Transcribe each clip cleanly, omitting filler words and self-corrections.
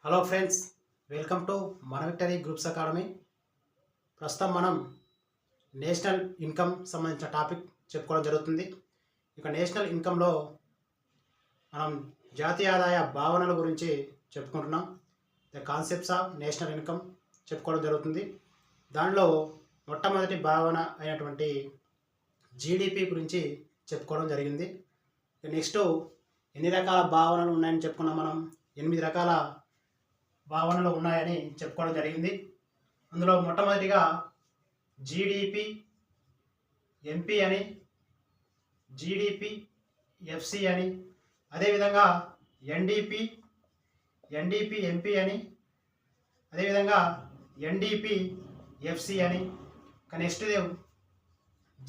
Hello friends, welcome to మన victory groups academy. ప్రస్తుతం మనం నేషనల్ ఇన్కమ్ సంబంధించిన టాపిక్ చెప్పుకోవడం జరుగుతుంది. ఇక నేషనల్ ఇన్కంలో మనం జాతీయ ఆదాయ భావనల గురించి చెప్పుకుంటున్నాం. The concepts of national income చెప్పుకోవడం జరుగుతుంది. దానిలో మొట్టమొదటి భావన అయినటువంటి జీడిపి గురించి చెప్పుకోవడం జరిగింది. నెక్స్ట్ ఎన్ని రకాల భావనలు ఉన్నాయని చెప్పుకున్నాం. మనం 8 రకాల భావనలు ఉన్నాయని చెప్పుకోవడం జరిగింది. అందులో మొట్టమొదటిగా జీడిపి ఎంపీ అని, జీడిపి ఎఫ్సి అని, అదేవిధంగా ఎన్డిపి ఎంపీ అని, అదేవిధంగా ఎన్డిపి ఎఫ్సి అని, నెక్స్ట్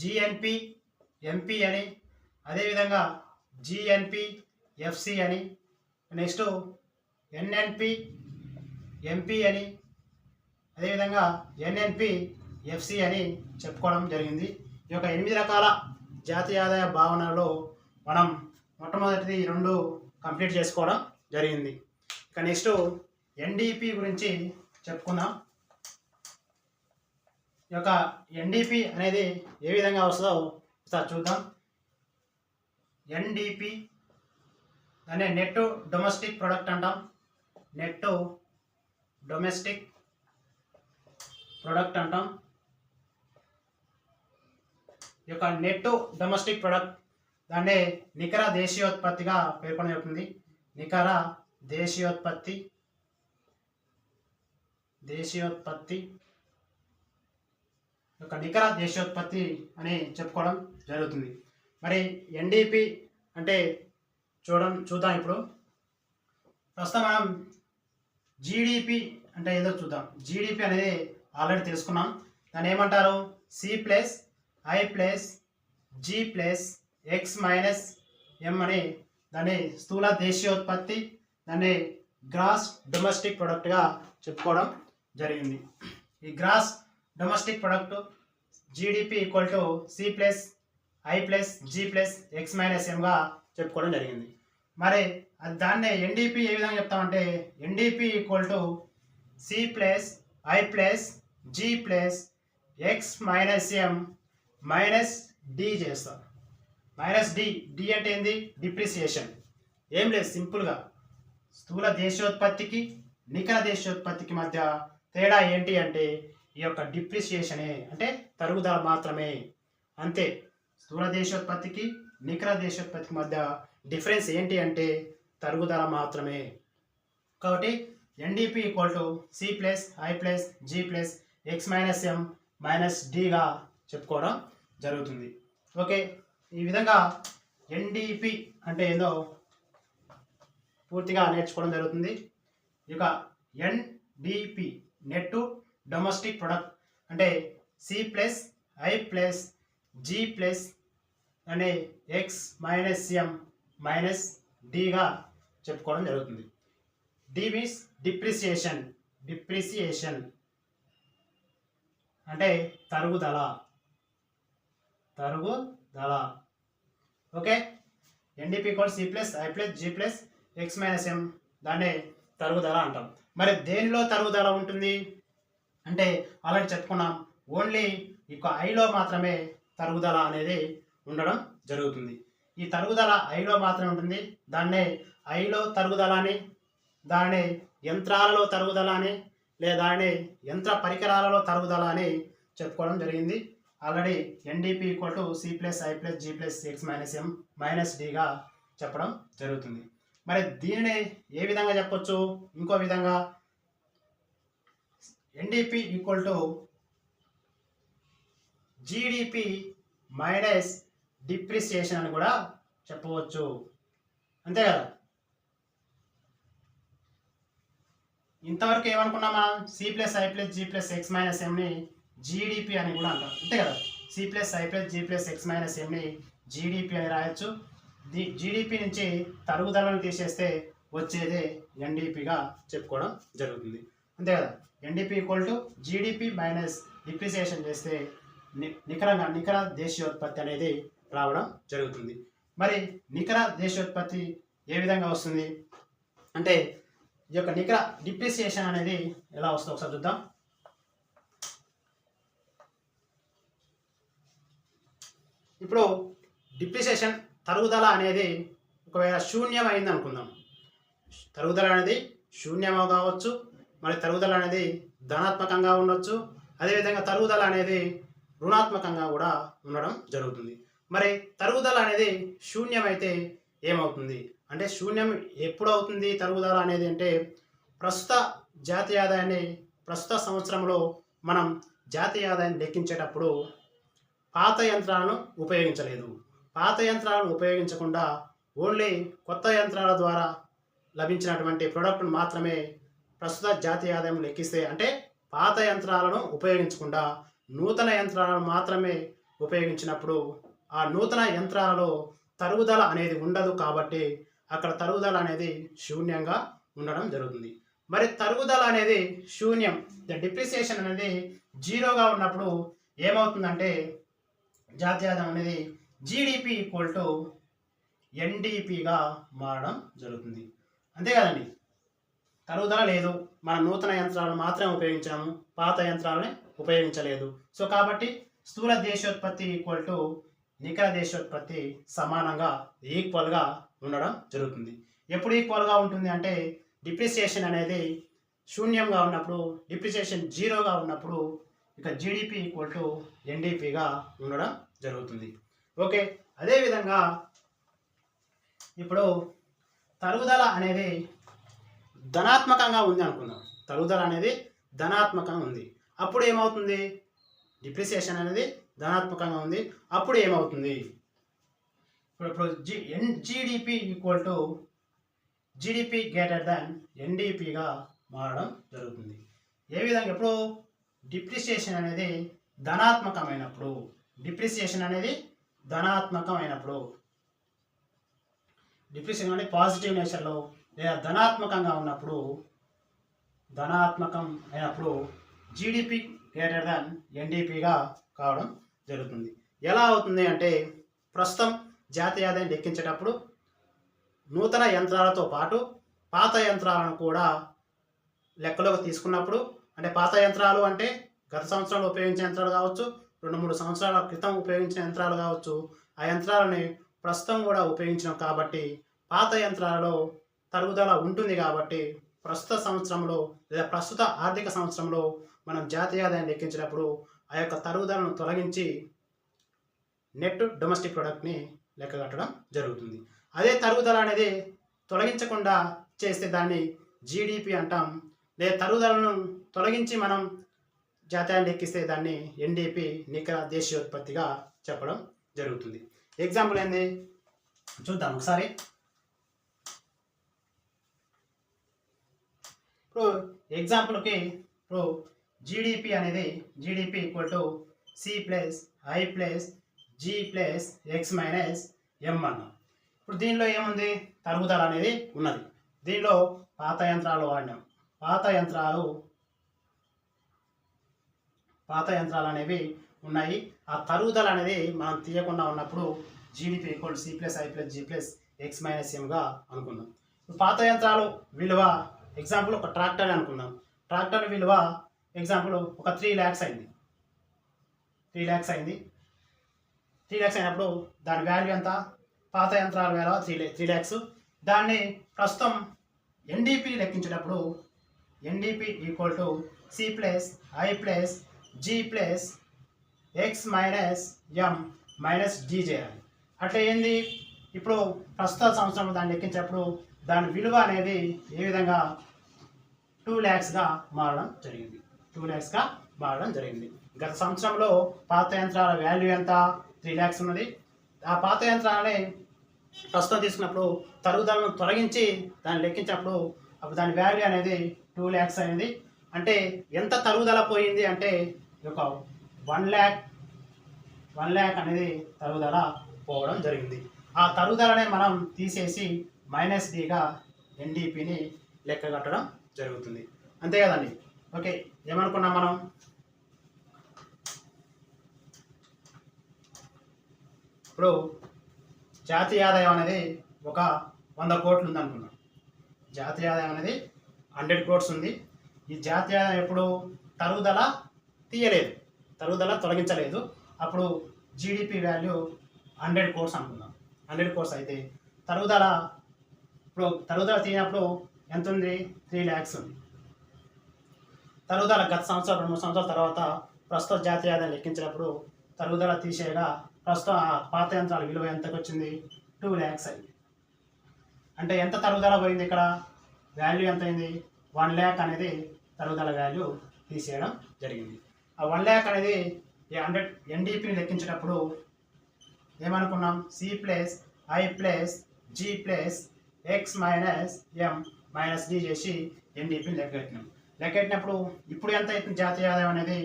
జిఎన్పి ఎంపీ అని, అదేవిధంగా జిఎన్పి ఎఫ్సి అని, నెక్స్ట్ ఎన్ఎన్పి ఎంపీ అని, అదేవిధంగా ఎన్ఎన్పి ఎఫ్సి అని చెప్పుకోవడం జరిగింది. ఈ యొక్క 8 రకాల జాతీయ ఆదాయ భావనలో మనం మొట్టమొదటిది 2 కంప్లీట్ చేసుకోవడం జరిగింది. ఇక నెక్స్ట్ ఎన్డిపి గురించి చెప్పుకుందాం. ఈ యొక్క ఎన్డిపి అనేది ఏ విధంగా వస్తుందో ఒకసారి చూద్దాం. ఎన్డిపి అనే నెట్ డొమెస్టిక్ ప్రొడక్ట్ అంటాం. నెట్ డొమెస్టిక్ ప్రొడక్ట్ అంటాం. ఈ యొక్క నెట్ డొమెస్టిక్ ప్రొడక్ట్ దాన్ని నికర దేశీయోత్పత్తిగా పేర్కొనడం జరుగుతుంది. నికర దేశీయోత్పత్తి యొక్క నికర దేశీయోత్పత్తి అని చెప్పుకోవడం జరుగుతుంది. మరి ఎన్డిపి అంటే చూద్దాం. ఇప్పుడు ప్రస్తుతం మనం జీడిపి అంటే ఏదో చూద్దాం. జీడిపి అనేది ఆల్రెడీ తెలుసుకున్నాం. దాన్ని ఏమంటారు? C plus I plus G plus X minus M అని దాన్ని స్థూల దేశీయోత్పత్తి, దాన్ని గ్రాస్ డొమెస్టిక్ ప్రొడక్ట్గా చెప్పుకోవడం జరిగింది. ఈ gross domestic product GDP equal to C plus I plus G plus X minus ఎంగా చెప్పుకోవడం జరిగింది. మరి దాన్నే ఎన్డిపి ఏ విధంగా చెప్తామంటే NDP equal to C plus I plus G plus X minus M minus D చేస్తాం. మైనస్ డి అంటే ఏంది? డిప్రిసియేషన్. ఏం లేదు, సింపుల్గా స్థూల దేశోత్పత్తికి నికర దేశోత్పత్తికి మధ్య తేడా ఏంటి అంటే ఈ యొక్క డిప్రిసియేషనే, అంటే తరుగుదల మాత్రమే, అంతే. స్థూల దేశోత్పత్తికి నికర దేశోత్పత్తికి మధ్య డిఫరెన్స్ ఏంటి అంటే తరుగుదల మాత్రమే. కాబట్టి NDP equal to C plus I plus G plus X minus M minus డిగా చెప్పుకోవడం జరుగుతుంది. ఓకే, ఈ విధంగా ఎన్డిపి అంటే ఏదో పూర్తిగా నేర్చుకోవడం జరుగుతుంది. ఇక ఎన్డిపి నెట్ డొమెస్టిక్ ప్రొడక్ట్ అంటే C plus I plus G plus అనే ఎక్స్ మైనస్ ఎం మైనస్ డిగా చెప్పుకోవడం జరుగుతుంది. డి మీన్స్ డిప్రిసియేషన్ అంటే తరుగుదల. Okay, NDP equal C plus I plus G plus X minus M, దాన్నే తరుగుదల అంటాం. మరి దేనిలో తరుగుదల ఉంటుంది అంటే ఆల్రెడీ చెప్పుకున్నాం, ఓన్లీ ఇక ఐలో మాత్రమే తరుగుదల అనేది ఉండడం జరుగుతుంది. ఈ తరుగుదల ఐలో మాత్రమే ఉంటుంది. దాన్నే ఐలో తరుగుదల అని, దాన్ని యంత్రాలలో తరుగుదల అని, లేదా దాన్ని యంత్ర పరికరాలలో తరుగుదల అని చెప్పుకోవడం జరిగింది. Already NDP equal to C plus I plus G plus X minus M minus డిగా చెప్పడం జరుగుతుంది. మరి దీనిని ఏ విధంగా చెప్పొచ్చు? ఇంకో విధంగా NDP equal to GDP minus depreciation అని కూడా చెప్పవచ్చు, అంతే కదా. ఇంతవరకు ఏమనుకున్నాం మనం? C plus I plus G plus X minus ఎంని జీడిపి అని కూడా అంటాం, అంతే కదా. C plus I plus G plus X minus ఎంని జీడిపి అని రాయొచ్చు. జీడిపి నుంచి తరుగుదలను తీసేస్తే వచ్చేదే ఎన్డిపిగా చెప్పుకోవడం జరుగుతుంది, అంతే కదా. NDP equal to GDP minus depreciation చేస్తే నికర దేశీయోత్పత్తి అనేది రావడం జరుగుతుంది. మరి నికర దేశోత్పత్తి ఏ విధంగా వస్తుంది అంటే ఈ యొక్క నికర డిప్రిసియేషన్ అనేది ఎలా వస్తుందో ఒకసారి చూద్దాం. ఇప్పుడు డిప్రిసియేషన్ తరుగుదల అనేది ఒకవేళ శూన్యమైంది అనుకుందాం. తరుగుదల అనేది శూన్యమో కావచ్చు, మరి తరుగుదల అనేది ధనాత్మకంగా ఉండొచ్చు, అదేవిధంగా తరుగుదల అనేది రుణాత్మకంగా కూడా ఉండడం జరుగుతుంది. మరి తరుగుదల అనేది శూన్యమైతే ఏమవుతుంది అంటే, శూన్యం ఎప్పుడు అవుతుంది తరుగుదల అనేది అంటే, ప్రస్తుత జాతీయ ఆదాయాన్ని ప్రస్తుత సంవత్సరంలో మనం జాతీయ ఆదాయాన్ని లెక్కించేటప్పుడు పాత యంత్రాలను ఉపయోగించలేదు. పాత యంత్రాలను ఉపయోగించకుండా ఓన్లీ కొత్త యంత్రాల ద్వారా లభించినటువంటి ప్రోడక్ట్ను మాత్రమే ప్రస్తుత జాతీయ ఆదాయం లెక్కిస్తే, అంటే పాత యంత్రాలను ఉపయోగించకుండా నూతన యంత్రాలను మాత్రమే ఉపయోగించినప్పుడు ఆ నూతన యంత్రాలలో తరుగుదల అనేది ఉండదు. కాబట్టి అక్కడ తరుగుదల అనేది శూన్యంగా ఉండడం జరుగుతుంది. మరి తరుగుదల అనేది శూన్యం, డిప్రిసియేషన్ అనేది జీరోగా ఉన్నప్పుడు ఏమవుతుందంటే, జాతీయ ఆదాయం అనేది జీడిపి ఈక్వల్ టు ఎన్డిపిగా మారడం జరుగుతుంది. అంతే కదండి, తరుగుదల లేదు, మనం నూతన యంత్రాలను మాత్రమే ఉపయోగించాము, పాత యంత్రాలని ఉపయోగించలేదు. సో కాబట్టి స్థూల దేశోత్పత్తి ఈక్వల్ టు నికర దేశోత్పత్తి సమానంగా ఈక్వల్గా ఉండడం జరుగుతుంది. ఎప్పుడు ఈక్వల్గా ఉంటుంది అంటే, డిప్రిసియేషన్ అనేది శూన్యంగా ఉన్నప్పుడు, డిప్రిసియేషన్ జీరోగా ఉన్నప్పుడు ఇక జీడిపి ఈక్వల్ టు ఎన్డిపిగా ఉండడం జరుగుతుంది. ఓకే, అదేవిధంగా ఇప్పుడు తరుగుదల అనేది ధనాత్మకంగా ఉంది అనుకుందాం. తరుగుదల అనేది ధనాత్మకంగా ఉంది, అప్పుడు ఏమవుతుంది, డిప్రిసియేషన్ అనేది ధనాత్మకంగా ఉంది, అప్పుడు ఏమవుతుంది, ఇప్పుడు GDP equal to GDP greater than ఎన్డిపిగా మారడం జరుగుతుంది. ఏ విధంగా, ఇప్పుడు డిప్రిసియేషన్ అనేది ధనాత్మకమైనప్పుడు, డిప్రిసియేషన్ అనేది ధనాత్మకమైనప్పుడు, డిప్రిసియేషన్ అనేది పాజిటివ్ నేచర్లో లేదా ధనాత్మకంగా ఉన్నప్పుడు, ధనాత్మకం అయినప్పుడు జీడిపి గ్రేటర్ దాన్ ఎన్డిపిగా కావడం జరుగుతుంది. ఎలా అవుతుంది అంటే, ప్రస్తుతం జాతీయ ఆదాయం లెక్కించేటప్పుడు నూతన యంత్రాలతో పాటు పాత యంత్రాలను కూడా లెక్కలోకి తీసుకున్నప్పుడు, అంటే పాత యంత్రాలు అంటే గత సంవత్సరంలో ఉపయోగించిన యంత్రాలు కావచ్చు, 2-3 సంవత్సరాల క్రితం ఉపయోగించిన యంత్రాలు కావచ్చు, ఆ యంత్రాలని ప్రస్తుతం కూడా ఉపయోగించినాం. కాబట్టి పాత యంత్రాలలో తరుగుదల ఉంటుంది. కాబట్టి ప్రస్తుత సంవత్సరంలో లేదా ప్రస్తుత ఆర్థిక సంవత్సరంలో మనం జాతీయ ఆదాయాన్ని లెక్కించినప్పుడు ఆ యొక్క తరుగుదలను తొలగించి నెట్ డొమెస్టిక్ ప్రొడక్ట్ని లెక్కగట్టడం జరుగుతుంది. అదే తరుగుదల అనేది తొలగించకుండా చేస్తే దాన్ని జీడిపి అంటాం. లేదా తరుగుదలను తొలగించి మనం జాతీయాన్ని లెక్కిస్తే దాన్ని ఎన్డిపి నికర దేశీయోత్పత్తిగా చెప్పడం జరుగుతుంది. ఎగ్జాంపుల్ ఏంది చూద్దాం ఒకసారి. ఇప్పుడు ఎగ్జాంపుల్కి ఇప్పుడు జీడిపి అనేది GDP equal to C plus I plus G plus X minus M అన్నాం. ఇప్పుడు దీనిలో ఏముంది, తరుగుదల అనేది ఉన్నది. దీనిలో పాత యంత్రాలు వాడినాం. పాత యంత్రాలు అనేవి ఉన్నాయి. ఆ తరుగుదల అనేది మనం తీయకుండా ఉన్నప్పుడు GDP equal C plus I plus G plus X minus ఎంగా అనుకుందాం. ఇప్పుడు పాత యంత్రాలు విలువ ఎగ్జాంపుల్ ఒక ట్రాక్టర్ అనుకుందాం. ట్రాక్టర్ విలువ ఎగ్జాంపుల్ ఒక 3 lakhs అయింది. 3 lakhs అయింది. 3 lakhs అయినప్పుడు దాని వాల్యూ ఎంత, పాత యంత్రాల విలువ 3 lakhs. దాన్ని ప్రస్తుతం ఎన్డిపి లెక్కించేటప్పుడు NDP equal to C plus I plus G plus X minus M minus G చేయాలి. అట్లా ఏంది, ఇప్పుడు ప్రస్తుత సంవత్సరం దాన్ని లెక్కించేటప్పుడు దాని విలువ అనేది ఏ విధంగా 2 lakhsగా మారడం జరిగింది. 2 lakhsగా మారడం జరిగింది. గత సంవత్సరంలో పాత యంత్రాల వాల్యూ ఎంత, 3 lakhs ఉన్నది. ఆ పాత యంత్రాలని ప్రస్తుతం తీసుకున్నప్పుడు తరుగుదలను తొలగించి దాన్ని లెక్కించినప్పుడు అప్పుడు దాని వాల్యూ అనేది 2 lakhs అనేది. అంటే ఎంత తరుగుదల పోయింది అంటే ఒక 1 lakh అనేది తరుగుదల పోవడం జరిగింది. ఆ తరుగుదలనే మనం తీసేసి మైనస్ డిగా ఎన్డిపిని లెక్క కట్టడం జరుగుతుంది. అంతే కదండి. ఓకే, ఏమనుకున్నాం మనం, ఇప్పుడు జాతీయ ఆదాయం అనేది ఒక 100 కోట్లు ఉందనుకున్నాం. జాతీయ ఆదాయం అనేది 100 crores ఉంది. ఈ జాతీయ ఆదాయం ఎప్పుడు తరుగుదల తీయలేదు, తరుగుదల తొలగించలేదు. అప్పుడు జీడిపి వాల్యూ 100 crores అనుకుందాం. 100 crores అయితే తరుగుదల ఇప్పుడు తరుగుదల తీయనప్పుడు ఎంత ఉంది? 3 lakhs ఉంది. తరుగుదల గత సంవత్సరం 2-3 సంవత్సరాల తర్వాత ప్రస్తుత జాతీయ ఆదాయం లెక్కించినప్పుడు తరుగుదల తీసేయగా ప్రస్తుతం ఆ పాత యంత్రాల విలువ ఎంతకు వచ్చింది? 2 lakhs అయింది. అంటే ఎంత తరుగుదల పోయింది? ఇక్కడ వాల్యూ ఎంత అయింది? 1 lakh అనేది తరుగుదల వాల్యూ తీసేయడం జరిగింది. ఆ 1 lakh అనేది 100 ఎన్డీపీని లెక్కించేటప్పుడు ఏమనుకున్నాం? C plus I plus G plus X minus M minus D చేసి ఎన్డీపీని లెక్కెట్టినాం. లెక్కెట్టినప్పుడు ఇప్పుడు ఎంత అవుతుంది జాతీయ ఆదాయం అనేది?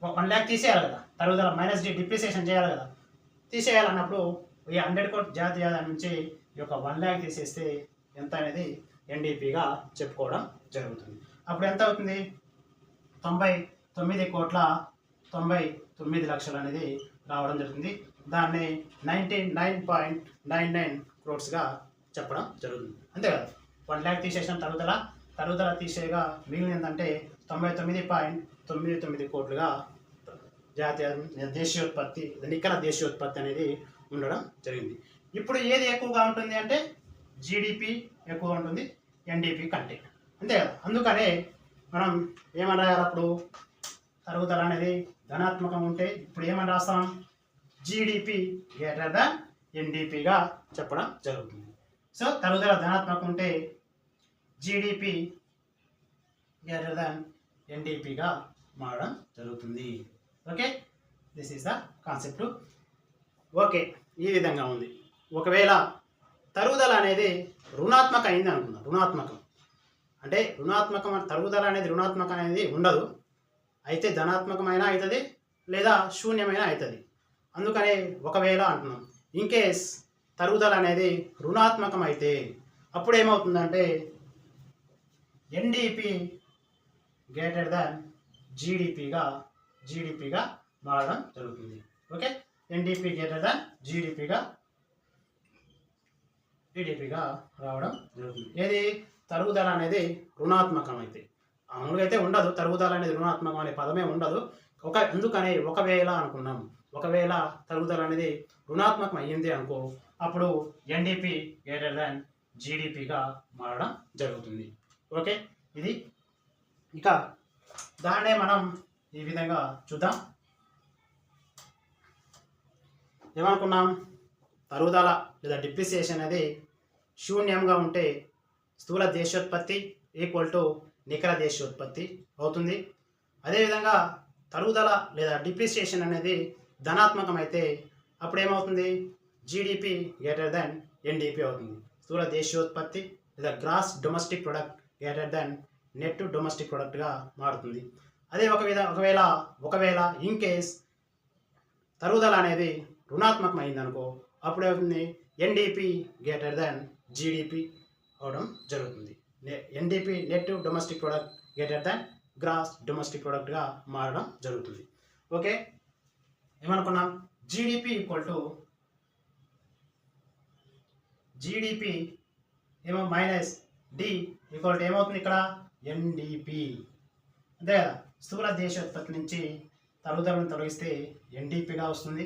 1 lakh తీసేయాలి కదా, తరుగుదల మైనస్ డి డిప్రిసియేషన్ చేయాలి కదా. తీసేయాలన్నప్పుడు ఈ 100 crores జాతీయ ఆదాయం నుంచి ఈ యొక్క 1 lakh తీసేస్తే ఎంత అనేది ఎన్డీపీగా చెప్పుకోవడం జరుగుతుంది. అప్పుడు ఎంత అవుతుంది? 99,99 లక్షలు అనేది రావడం జరుగుతుంది. దాన్ని 99.99 crores చెప్పడం జరుగుతుంది. అంతే కదా. 1 lakh తీసేసిన తరుగుదల తీసేయగా మిగిలిన ఏంటంటే 99.99 కోట్లుగా జాతీయ దేశీయోత్పత్తి, నికర దేశీయోత్పత్తి అనేది ఉండడం జరిగింది. ఇప్పుడు ఏది ఎక్కువగా ఉంటుంది అంటే జీడిపి ఎక్కువగా ఉంటుంది ఎన్డీపీ కంటే, అంతే కదా. అందుకనే మనం ఏమని రాయాలి? అప్పుడు తరుగుదల అనేది ధనాత్మకం ఉంటే ఇప్పుడు ఏమని రాస్తాం? జీడిపి గ్రేటర్ దాన్ ఎన్డీపీగా చెప్పడం జరుగుతుంది. సో తరుగుదల ధనాత్మకం ఉంటే జీడిపి గ్రేటర్ దాన్ ఎన్డీపీగా మారడం జరుగుతుంది. Okay, this is the concept. Okay, ఈ విధంగా ఉంది. ఒకవేళ తరుగుదల అనేది రుణాత్మక అయింది అనుకుందాం. రుణాత్మకం అంటే తరుగుదల అనేది రుణాత్మకం అనేది ఉండదు, అయితే ధనాత్మకమైనా అవుతుంది లేదా శూన్యమైనా అవుతుంది. అందుకనే ఒకవేళ అంటున్నాం. ఇన్ కేస్ తరుగుదల అనేది రుణాత్మకం అయితే అప్పుడు ఏమవుతుందంటే ఎన్డీపీ గ్రేటర్ దాన్ జీడిపిగా మారడం జరుగుతుంది. ఓకే, ఎన్డీపీ గ్రేటర్ దాన్ జీడిపిగా రావడం జరుగుతుంది. ఏది? తరుగుదల అనేది రుణాత్మకం అయితే. మామూలుగా అయితే ఉండదు, తరుగుదల అనేది రుణాత్మకం అనే పదమే ఉండదు. అందుకనే ఒకవేళ అనుకున్నాం. ఒకవేళ తరుగుదల అనేది రుణాత్మకం అయ్యింది అనుకో, అప్పుడు ఎన్డీపీ గ్రేటర్ దాన్ జీడిపిగా మారడం జరుగుతుంది. ఓకే, ఇది ఇక దాన్నే మనం ఈ విధంగా చూద్దాం. ఏమనుకున్నాం? తరుగుదల లేదా డిప్రిసియేషన్ అనేది శూన్యంగా ఉంటే స్థూల దేశోత్పత్తి ఈక్వల్ టు నికర దేశోత్పత్తి అవుతుంది. అదేవిధంగా తరుగుదల లేదా డిప్రిసియేషన్ అనేది ధనాత్మకం అయితే అప్పుడు ఏమవుతుంది? జీడిపి గ్రేటర్ దాన్ ఎన్డీపీ అవుతుంది. స్థూల దేశోత్పత్తి లేదా gross domestic product greater than net domestic ప్రొడక్ట్గా మారుతుంది. అదే ఒకవేళ ఇన్ కేస్ తరుగుదల అనేది రుణాత్మకం అయిందనుకో, అప్పుడు ఏమవుతుంది? ఎన్డీపీ గ్రేటర్ దాన్ జీడిపి అవడం జరుగుతుంది. NDP net domestic product greater than gross domestic ప్రొడక్ట్గా మారడం జరుగుతుంది. ఓకే, ఏమనుకున్నాం? జీడిపి ఏమో మైనస్ డి ఈక్వల్ టు ఏమవుతుంది? ఇక్కడ ఎన్డీపీ. అంతే కదా. స్థూల దేశోత్పత్తి నుంచి తరుగుదలను తొలగిస్తే ఎన్డీపీగా వస్తుంది.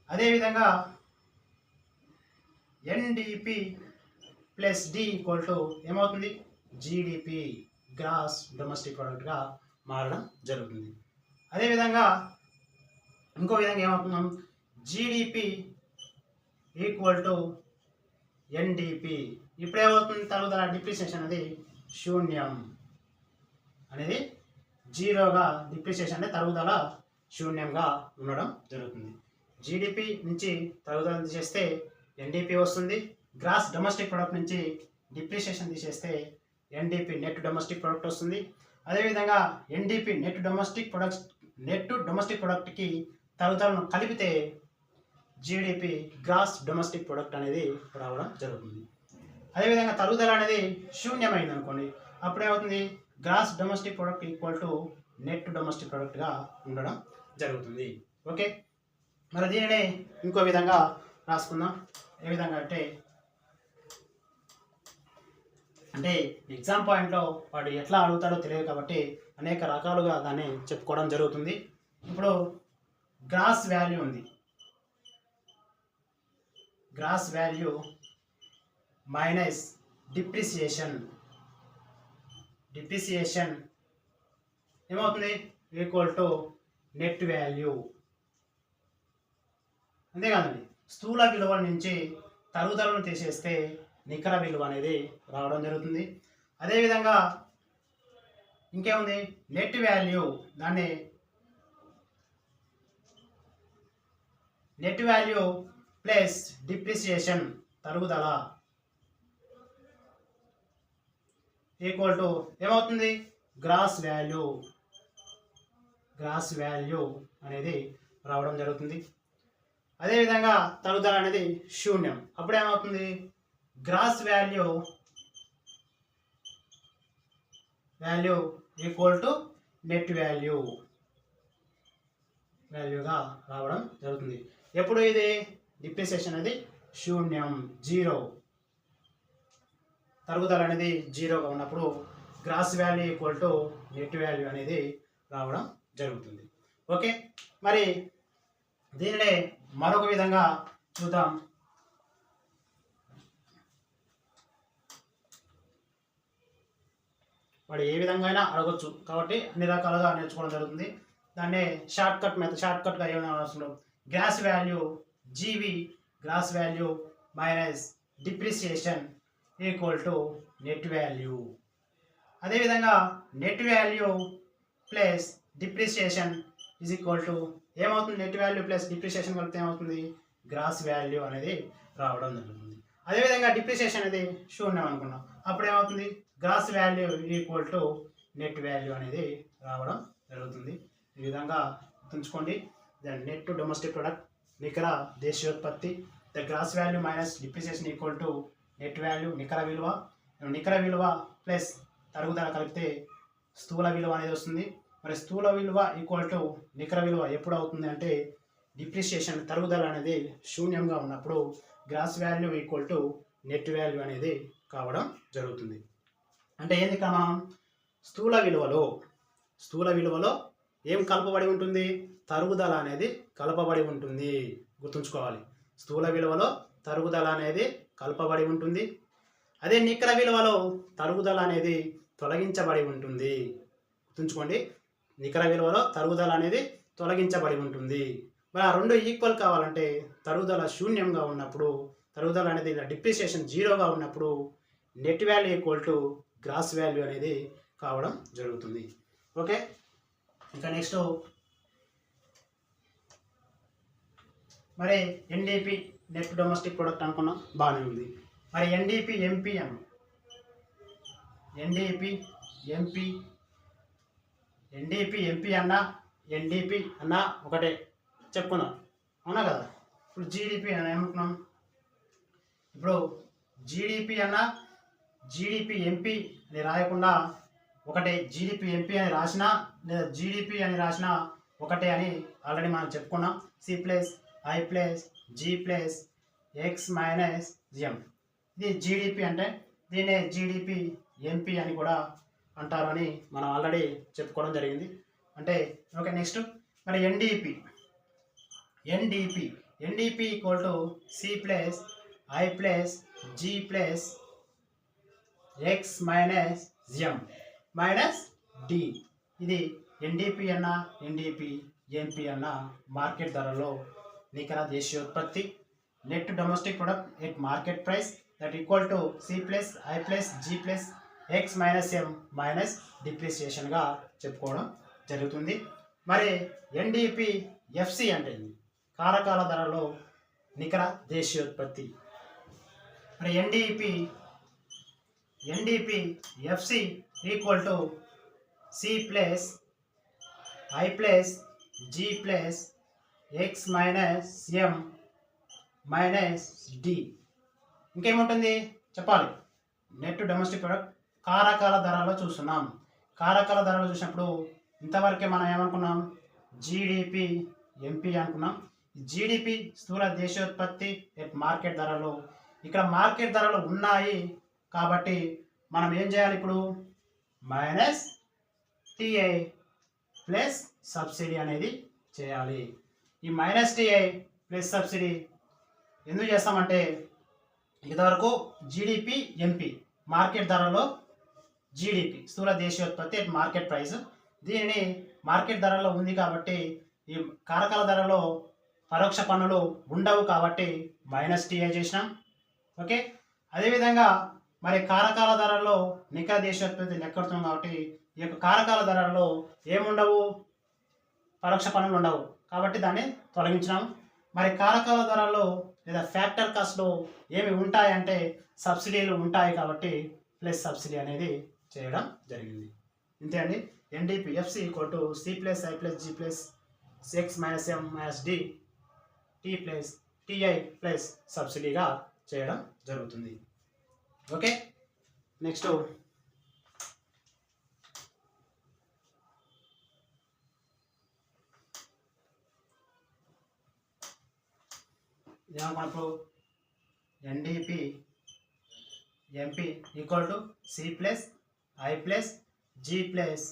అదేవిధంగా NDP plus D equal to ఏమవుతుంది? జీడిపి గ్రాస్ డొమెస్టిక్ ప్రొడక్ట్గా మారడం జరుగుతుంది. అదేవిధంగా ఇంకో విధంగా ఏమవుతున్నాం? GDP equal to NDP. ఇప్పుడు ఏమవుతుంది? తరుగుదల డిప్రిసియేషన్ అనేది శూన్యం అనేది జీరోగా, డిప్రిసియేషన్ అంటే తరుగుదల శూన్యంగా ఉండడం జరుగుతుంది. జీడిపి నుంచి తరుగుదల తీసేస్తే ఎన్డీపీ వస్తుంది. గ్రాస్ డొమెస్టిక్ ప్రొడక్ట్ నుంచి డిప్రిసియేషన్ తీసేస్తే ఎన్డీపీ నెట్ డొమెస్టిక్ ప్రొడక్ట్ వస్తుంది. అదేవిధంగా ఎన్డీపీ నెట్ డొమెస్టిక్ ప్రొడక్ట్కి తరుగుదలను కలిపితే జీడిపి గ్రాస్ డొమెస్టిక్ ప్రొడక్ట్ అనేది రావడం జరుగుతుంది. అదేవిధంగా తరుగుదల అనేది శూన్యమైంది అనుకోండి, అప్పుడేమవుతుంది? Gross domestic product equal to net domestic ప్రొడక్ట్గా ఉండడం జరుగుతుంది. ఓకే, మరి దీనిని ఇంకో విధంగా రాసుకుందాం. ఏ విధంగా అంటే అంటే ఎగ్జామ్ పాయింట్లో వాడు ఎట్లా అడుగుతాడో తెలియదు కాబట్టి అనేక రకాలుగా దాన్ని చెప్పుకోవడం జరుగుతుంది. ఇప్పుడు గ్రాస్ వాల్యూ ఉంది. గ్రాస్ వాల్యూ మైనస్ డిప్రిసియేషన్ ఏమవుతుంది? Equal to net value. అంతేకాదండి, స్థూల విలువ నుంచి తరుగుదలను తీసేస్తే నికర విలువ అనేది రావడం జరుగుతుంది. అదేవిధంగా ఇంకేముంది? Net value. దాన్ని నెట్ వాల్యూ ప్లస్ డిప్రిసియేషన్ తరుగుదల ఈక్వల్ టు ఏమవుతుంది? గ్రాస్ వాల్యూ అనేది రావడం జరుగుతుంది. అదేవిధంగా తరుగుదల అనేది శూన్యం. అప్పుడు ఏమవుతుంది? Gross value equal to net వాల్యూగా రావడం జరుగుతుంది. ఎప్పుడు ఇది డిప్రిసియేషన్ అనేది శూన్యం, 0, తరుగుదల అనేది 0గా ఉన్నప్పుడు gross value equal to net value అనేది రావడం జరుగుతుంది. ఓకే, మరి దీనినే మరొక విధంగా చూద్దాం. వాడు ఏ విధంగా అయినా అడగొచ్చు కాబట్టి అన్ని రకాలుగా నేర్చుకోవడం జరుగుతుంది. దాన్నే షార్ట్ కట్గా ఏమైనా అవసరం. Gross value GV, gross value minus depreciation equal to net value. అదేవిధంగా net value plus depreciation is equal to ఏమవుతుంది? నెట్ వాల్యూ ప్లస్ డిప్రిసియేషన్ కలిపితే ఏమవుతుంది? గ్రాస్ వాల్యూ అనేది రావడం జరుగుతుంది. అదేవిధంగా డిప్రిసియేషన్ అనేది శూన్యం అనుకున్నాం, అప్పుడు ఏమవుతుంది? Gross value equal to net value అనేది రావడం జరుగుతుంది. ఈ విధంగా గుర్తుంచుకోండి. దెన్ నెట్ డొమెస్టిక్ ప్రొడక్ట్, నికర దేశీయోత్పత్తి. The gross value minus depreciation equal to net value, నికర విలువ ప్లస్ తరుగుదల కలిపితే స్థూల విలువ అనేది వస్తుంది. మరి స్థూల విలువ ఈక్వల్ టు నికర విలువ ఎప్పుడు అవుతుంది అంటే డిప్రిసియేషన్ తరుగుదల అనేది శూన్యంగా ఉన్నప్పుడు gross value equal to net value అనేది కావడం జరుగుతుంది. అంటే ఏంది? మనం స్థూల విలువలో ఏం కలపబడి ఉంటుంది? తరుగుదల అనేది కలపబడి ఉంటుంది. గుర్తుంచుకోవాలి, స్థూల విలువలో తరుగుదల అనేది కలపబడి ఉంటుంది. అదే నికర విలువలో తరుగుదల అనేది తొలగించబడి ఉంటుంది. గుర్తుంచుకోండి, నికర విలువలో తరుగుదల అనేది తొలగించబడి ఉంటుంది. మరి ఆ రెండు ఈక్వల్ కావాలంటే తరుగుదల శూన్యంగా ఉన్నప్పుడు, తరుగుదల అనేది డిప్రిసియేషన్ 0గా ఉన్నప్పుడు net value equal to gross value అనేది కావడం జరుగుతుంది. ఓకే, ఇంకా నెక్స్ట్ మరి ఎన్డీపీ నెట్ డొమెస్టిక్ ప్రొడక్ట్ అనుకున్నాం, బాగానే ఉంది. మరి ఎన్డీపీ ఎన్డీపీ అన్నా ఒకటే చెప్పుకున్నాం, అవునా కదా? ఇప్పుడు జీడిపి అని ఏమనుకున్నాం? ఇప్పుడు జీడిపి ఎంపీ అని రాయకుండా ఒకటే జీడిపి ఎంపీ అని రాసినా లేదా జీడిపి అని రాసినా ఒకటే అని ఆల్రెడీ మనం చెప్పుకున్నాం. C+I+G+X-M, ఇది జీడిపి అంటే దీన్నే జీడిపి ఎంపీ అని కూడా అంటారు అని మనం ఆల్రెడీ చెప్పుకోవడం జరిగింది. అంటే ఓకే, నెక్స్ట్ మరి ఎన్డీపీ ఈక్వల్ టు C+I+G+X-M-D. ఇది ఎన్డీపీ ఎంపీ అన్న మార్కెట్ ధరలో నికర దేశీయోత్పత్తి, net domestic product at market price that equal to C+I+G+X-M minus డిప్రిసియేషన్గా చెప్పుకోవడం జరుగుతుంది. మరి ఎన్డీపీ ఎఫ్సి అంటే కారకాల ధరలో నికర దేశీయోత్పత్తి. మరి NDP FC equal to C+I+G+X-M-D. ఇంకేముంటుంది చెప్పాలి? నెట్ డొమెస్టిక్ ప్రొడక్ట్ కారకాల ధరలో చూస్తున్నాం. కారకాల ధరలో చూసినప్పుడు ఇంతవరకే మనం ఏమనుకున్నాం? జీడిపి ఎంపీ అనుకున్నాం. జీడిపి స్థూల దేశీయోత్పత్తి మార్కెట్ ధరలు. ఇక్కడ మార్కెట్ ధరలు ఉన్నాయి కాబట్టి మనం ఏం చేయాలి ఇప్పుడు మైనస్ టీఐ ప్లస్ సబ్సిడీ అనేది చేయాలి. ఈ మైనస్ టీఐ ప్లస్ సబ్సిడీ ఎందుకు చేస్తామంటే ఇంతవరకు జీడిపి ఎంపీ మార్కెట్ ధరలో జీడిపి స్థూల దేశీయోత్పత్తి అట్ మార్కెట్ ప్రైస్, దీనిని మార్కెట్ ధరలో ఉంది కాబట్టి ఈ కారకాల ధరలో పరోక్ష పన్నులు ఉండవు కాబట్టి మైనస్ టీఐ చేసినాం. ఓకే, అదేవిధంగా మరి కారకాల ధరల్లో నికర దేశీయోత్పత్తి లెక్కడుతున్నాం కాబట్టి ఈ యొక్క కారకాల ధరల్లో ఏముండవు, పరోక్ష పన్నులు ఉండవు కాబట్టి దాన్ని తొలగించినాం. మరి కారకాల ధరల్లో లేదా ఫ్యాక్టర్ కాస్ట్లో ఏమి ఉంటాయంటే సబ్సిడీలు ఉంటాయి కాబట్టి ప్లస్ సబ్సిడీ అనేది చేయడం జరిగింది. ఇంతే అండి. NDP FC equal to C plus I plus G plus X minus M minus D T plus TI plus సబ్సిడీగా చేయడం జరుగుతుంది. ఓకే, నెక్స్ట్ మనకు NDP MP equal to C plus I plus G plus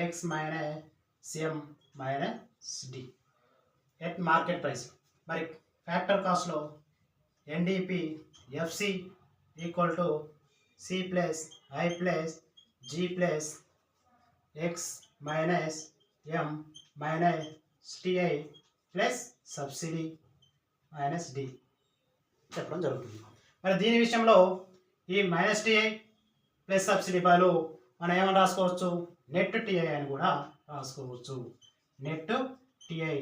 X minus M minus D at market price. మరి factor కాస్ట్లో NDP FC equal to C plus I plus G plus X minus M minus TI plus subsidy minus D చెప్పడం జరుగుతుంది. మరి దీని విషయంలో ఈ minus TI plus subsidy బదులు మనం ఏమని రాసుకోవచ్చు, నెట్ టిఐ అని కూడా రాసుకోవచ్చు. నెట్ టిఐ,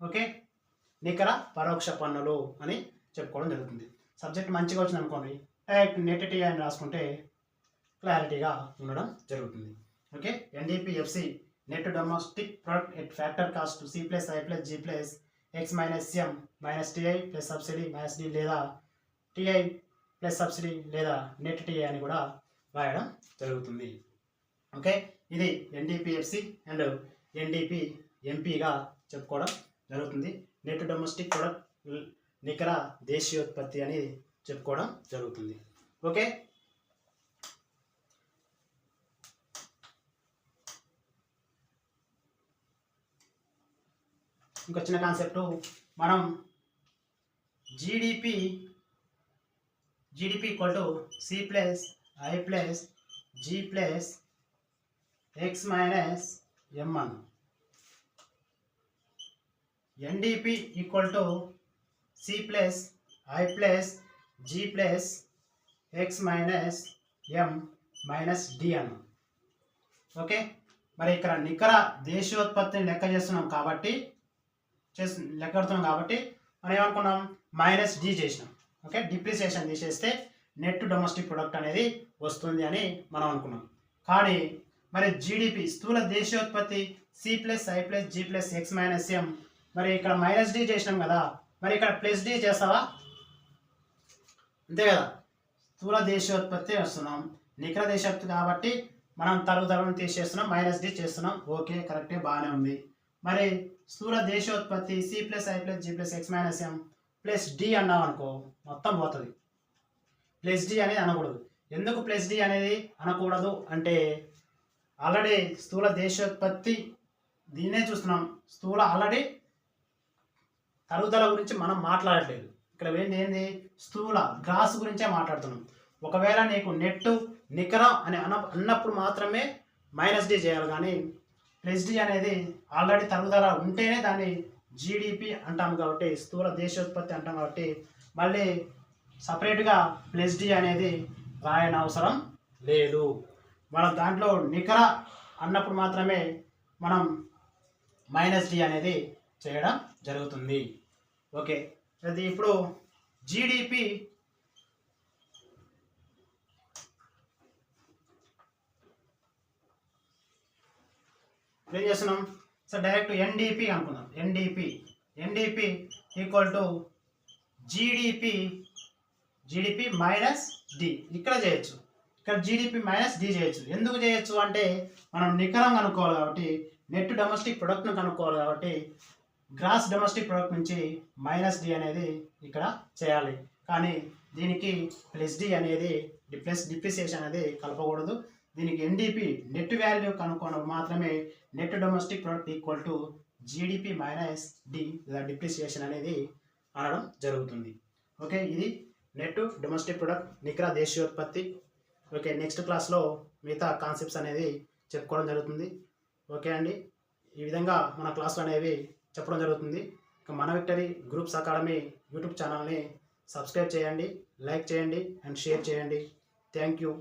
ఓకే, నికర పరోక్ష పన్నులు అని చెప్పుకోవడం జరుగుతుంది. సబ్జెక్ట్ మంచిగా వచ్చింది అనుకోండి, డైరెక్ట్ నెట్ టిఐ అని రాసుకుంటే క్లారిటీగా ఉండడం జరుగుతుంది. Okay, NDP FC net domestic product at factor cost C plus I plus G plus X minus M minus TI plus subsidy minus D లేదా టిఐ ప్లస్ సబ్సిడీ లేదా నెట్ టిఐ అని కూడా రాయడం జరుగుతుంది. ఓకే, ఇది ఎన్డిపిఎఫ్సి అండ్ ఎన్డిపి ఎంపీగా చెప్పుకోవడం జరుగుతుంది. నెట్ డొమెస్టిక్ ప్రొడక్ట్ నికర దేశీయోత్పత్తి అని చెప్పుకోవడం జరుగుతుంది. ఓకే, ఇంకో చిన్న కాన్సెప్ట్, మనం GDP equal to C plus I plus G plus X minus M అను. NDP equal to C plus I plus G plus X minus M minus D అను. Okay, మరి ఇక్కడ నికర దేశీయోత్పత్తిని లెక్క చేస్తున్నాం కాబట్టి మనం ఏమనుకున్నాం మైనస్ డి చేసినాం. ఓకే, డిప్రిసియేషన్ తీసేస్తే నెట్ డొమెస్టిక్ ప్రొడక్ట్ అనేది వస్తుంది అని మనం అనుకున్నాం. కానీ మరి జీడిపి స్థూల దేశీయోత్పత్తి C plus I plus G plus X minus ఎం, మరి ఇక్కడ మైనస్ డి చేసినాం కదా, మరి ఇక్కడ ప్లస్ డి చేస్తావా? అంతే కదా, స్థూల దేశీయోత్పత్తి వస్తున్నాం, నికర దేశోత్పత్తి కాబట్టి మనం తరుగుదలను తీసేస్తున్నాం, మైనస్ డి చేస్తున్నాం. ఓకే, కరెక్టే, బాగానే ఉంది. మరి స్థూల దేశోత్పత్తి C plus I plus G plus X minus M plus D అన్నాం అనుకో, మొత్తం పోతుంది. ప్లస్ డి అనేది అనకూడదు. ఎందుకు ప్లస్ డి అనేది అనకూడదు అంటే ఆల్రెడీ స్థూల దేశోత్పత్తి దీన్నే చూస్తున్నాం. స్థూల ఆల్రెడీ తరుగుదల గురించి మనం మాట్లాడట్లేదు. ఇక్కడ ఏంది స్థూల గ్రాస్ గురించే మాట్లాడుతున్నాం. ఒకవేళ నీకు నెట్ నికరం అని అన్నప్పుడు మాత్రమే మైనస్ డి చేయాలి, కానీ ప్లస్ డి అనేది ఆల్రెడీ తరుగుదల ఉంటేనే దాన్ని జీడిపి అంటాం కాబట్టి, స్థూల దేశోత్పత్తి అంటాం కాబట్టి మళ్ళీ సపరేట్గా ప్లస్ డి అనేది రాయని అవసరం లేదు. మనం దాంట్లో నికర అన్నప్పుడు మాత్రమే మనం మైనస్ డి అనేది చేయడం జరుగుతుంది. ఓకే, అది ఇప్పుడు జీడిపి ఏం చేస్తున్నాం సార్, డైరెక్ట్ ఎన్డిపి అనుకున్నాం. NDP equal to GDP minus D. ఇక్కడ చేయొచ్చు, ఇక్కడ జీడిపి మైనస్ డి చేయొచ్చు. ఎందుకు చేయొచ్చు అంటే మనం నికరం కనుక్కోవాలి కాబట్టి, నెట్ డొమెస్టిక్ ప్రొడక్ట్ను కనుక్కోవాలి కాబట్టి గ్రాస్ డొమెస్టిక్ ప్రొడక్ట్ నుంచి మైనస్ డి అనేది ఇక్కడ చేయాలి. కానీ దీనికి ప్లస్ డి అనేది డిప్రిసియేషన్ అనేది కలపకూడదు. దీనికి ఎన్డిపి నెట్ వాల్యూ కనుక్కోవడం మాత్రమే net domestic product equal to GDP minus D depreciation అనేది అనడం జరుగుతుంది. ఓకే, ఇది నెట్ డొమెస్టిక్ ప్రొడక్ట్ నికర దేశీయోత్పత్తి. ఓకే, నెక్స్ట్ క్లాస్లో మిగతా కాన్సెప్ట్స్ అనేది చెప్పుకోవడం జరుగుతుంది. ఓకే అండి, ఈ విధంగా మన క్లాసులు అనేవి చెప్పడం జరుగుతుంది. ఇక మన విక్టరీ గ్రూప్స్ అకాడమీ యూట్యూబ్ ఛానల్ని సబ్స్క్రైబ్ చేయండి, లైక్ చేయండి అండ్ షేర్ చేయండి. Thank you.